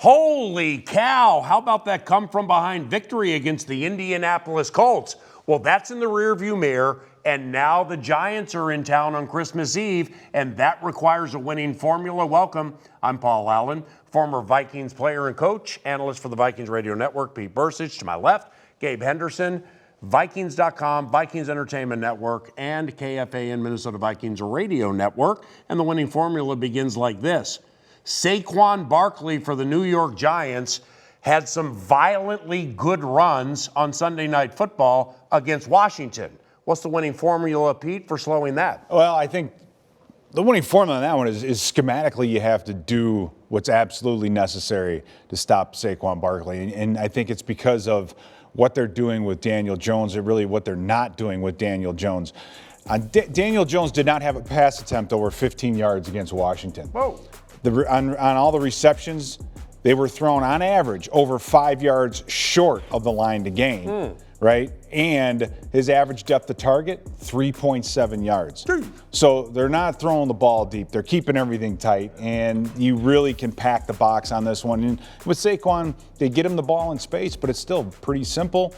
Holy cow, how about that come-from-behind victory against the Indianapolis Colts? Well, that's in the rearview mirror, and now the Giants are in town on Christmas Eve, and that requires a winning formula. Welcome, I'm Paul Allen, former Vikings player and coach, analyst for the Vikings Radio Network, Pete Bercich. To my left, Gabe Henderson, Vikings.com, Vikings Entertainment Network, and KFAN Minnesota Vikings Radio Network. And the winning formula begins like this. Saquon Barkley for the New York Giants had some violently good runs on Sunday Night Football against Washington. What's the winning formula, Pete, for slowing that? Well, I think the winning formula on that one is schematically you have to do what's absolutely necessary to stop Saquon Barkley. And I think it's because of what they're doing with Daniel Jones and really what they're not doing with Daniel Jones. Daniel Jones did not have a pass attempt over 15 yards against Washington. Whoa. On all the receptions, they were thrown on average over 5 yards short of the line to gain, right? And his average depth of target, 3.7 yards. So they're not throwing the ball deep. They're keeping everything tight, and you really can pack the box on this one. And with Saquon, they get him the ball in space, but it's still pretty simple.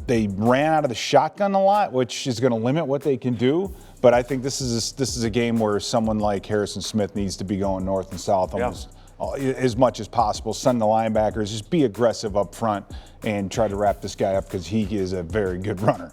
They ran out of the shotgun a lot, which is going to limit what they can do. But I think this is a game where someone like Harrison Smith needs to be going north and south as much as possible. Send the linebackers, just be aggressive up front and try to wrap this guy up because he is a very good runner.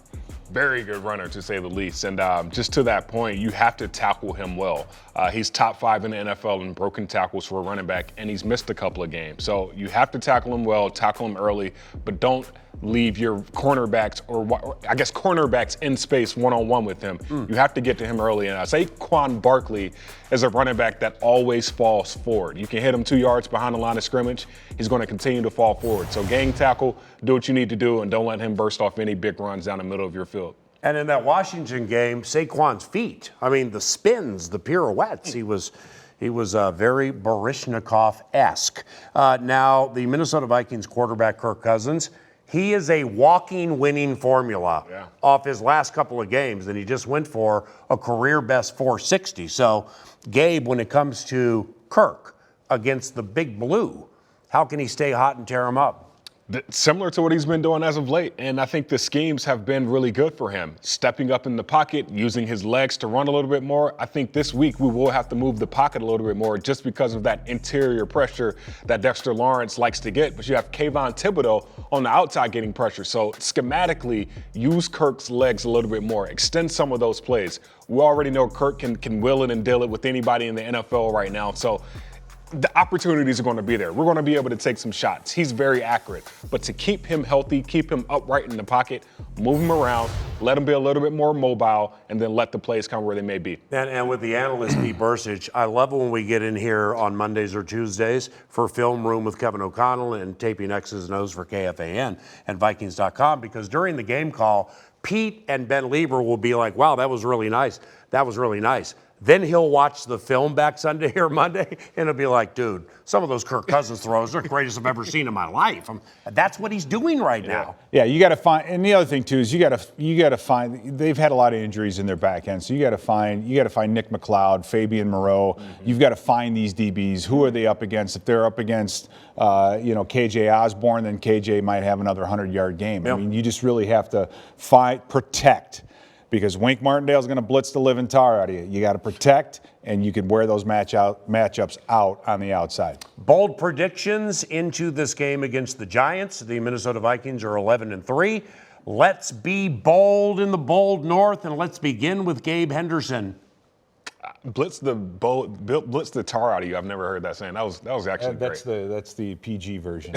Very good runner, to say the least. And just to that point, you have to tackle him well. He's top 5 in the NFL in broken tackles for a running back, and he's missed a couple of games. So you have to tackle him well, tackle him early, but don't leave your cornerbacks or I guess cornerbacks in space one-on-one with him. You have to get to him early. And Saquon Barkley is a running back that always falls forward. You can hit him 2 yards behind the line of scrimmage. He's going to continue to fall forward. So gang tackle, do what you need to do, and don't let him burst off any big runs down the middle of your field. And in that Washington game, Saquon's feet, I mean, the spins, the pirouettes, he was very Baryshnikov-esque. Now, the Minnesota Vikings quarterback, Kirk Cousins, he is a walking winning formula off his last couple of games, and he just went for a career-best 460. So, Gabe, when it comes to Kirk against the Big Blue, how can he stay hot and tear him up? Similar to what he's been doing as of late, and I think the schemes have been really good for him. Stepping up in the pocket, using his legs to run a little bit more. I think this week we will have to move the pocket a little bit more just because of that interior pressure that Dexter Lawrence likes to get. But you have Kayvon Thibodeau on the outside getting pressure. So schematically, use Kirk's legs a little bit more. Extend some of those plays. We already know Kirk can will it and deal it with anybody in the NFL right now. So the opportunities are going to be there. We're going to be able to take some shots. He's very accurate. But to keep him healthy, keep him upright in the pocket, move him around, let him be a little bit more mobile, and then let the plays come where they may be. And with the analyst, Pete Bercich, I love it when we get in here on Mondays or Tuesdays for Film Room with Kevin O'Connell and Taping X's and O's for KFAN and Vikings.com, because during the game call, Pete and Ben Lieber will be like, wow, that was really nice. That was really nice. Then he'll watch the film back Sunday or Monday, and he'll be like, dude, some of those Kirk Cousins throws are the greatest I've ever seen in my life. That's what he's doing right now. Yeah, you got to find, and the other thing too is you got to find. They've had a lot of injuries in their back end, so you got to find Nick McLeod, Fabian Moreau. You've got to find these DBs. Who are they up against? If they're up against, KJ Osborne, then KJ might have another 100-yard game. I mean, you just really have to protect. Because Wink Martindale's going to blitz the living tar out of you. You got to protect, and you can wear those matchups out on the outside. Bold predictions into this game against the Giants. The Minnesota Vikings are 11-3. Let's be bold in the bold north, and let's begin with Gabe Henderson. Blitz the tar out of you. I've never heard that saying. That was actually great. That's the PG version.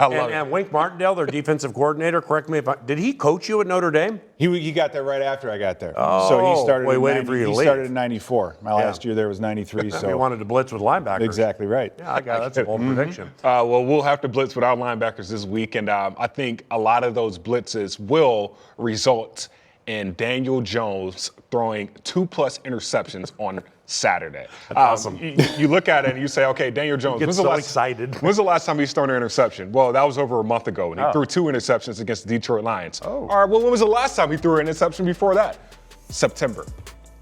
I love it. And Wink Martindale, their defensive coordinator, correct me if did he coach you at Notre Dame? He got there right after I got there. Oh, so he started. Waiting for you to leave. He started in '94. My last year there was '93. So he wanted to blitz with linebackers. Exactly right. Yeah, I got that's a bold prediction. Well, we'll have to blitz with our linebackers this week, and I think a lot of those blitzes will result in Daniel Jones throwing 2+ interceptions on Saturday. That's awesome. You look at it and you say, okay, Daniel Jones. When's the last time he's thrown an interception? Well, that was over a month ago, and he threw 2 interceptions against the Detroit Lions. Oh. All right, well, when was the last time he threw an interception before that? September.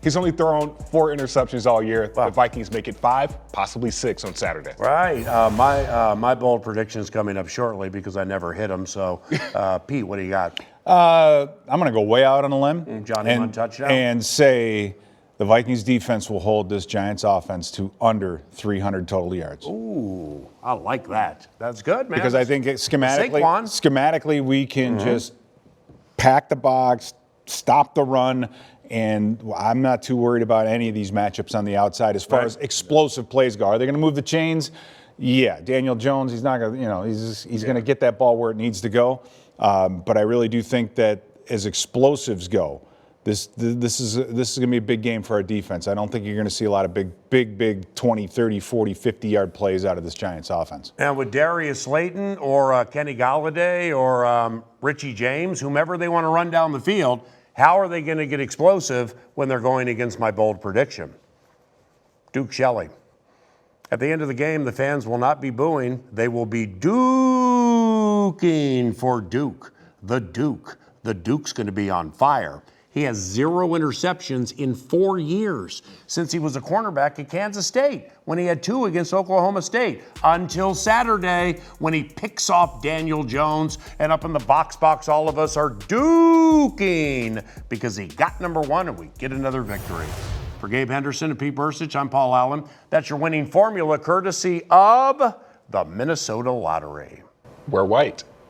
He's only thrown 4 interceptions all year. Wow. The Vikings make it 5, possibly 6 on Saturday. Right. My bold prediction is coming up shortly because I never hit them. So, Pete, what do you got? I'm going to go way out on a limb. Johnny Munn touchdown. And say the Vikings defense will hold this Giants offense to under 300 total yards. Ooh, I like that. That's good, man. Because I think schematically we can just pack the box, stop the run, and I'm not too worried about any of these matchups on the outside as far as explosive plays go. Are they going to move the chains? Yeah. Daniel Jones, he's not going to, he's going to get that ball where it needs to go. But I really do think that as explosives go, this is going to be a big game for our defense. I don't think you're going to see a lot of big 20, 30, 40, 50-yard plays out of this Giants offense. And with Darius Slayton or Kenny Golladay or Richie James, whomever they want to run down the field, how are they going to get explosive when they're going against my bold prediction? Duke Shelley. At the end of the game, the fans will not be booing. They will be duking for Duke. The Duke. The Duke's going to be on fire. He has 0 interceptions in 4 years since he was a cornerback at Kansas State when he had 2 against Oklahoma State until Saturday when he picks off Daniel Jones, and up in the box all of us are duking because he got number 1 and we get another victory. For Gabe Henderson and Pete Bercich, I'm Paul Allen. That's your winning formula courtesy of the Minnesota Lottery. We're white.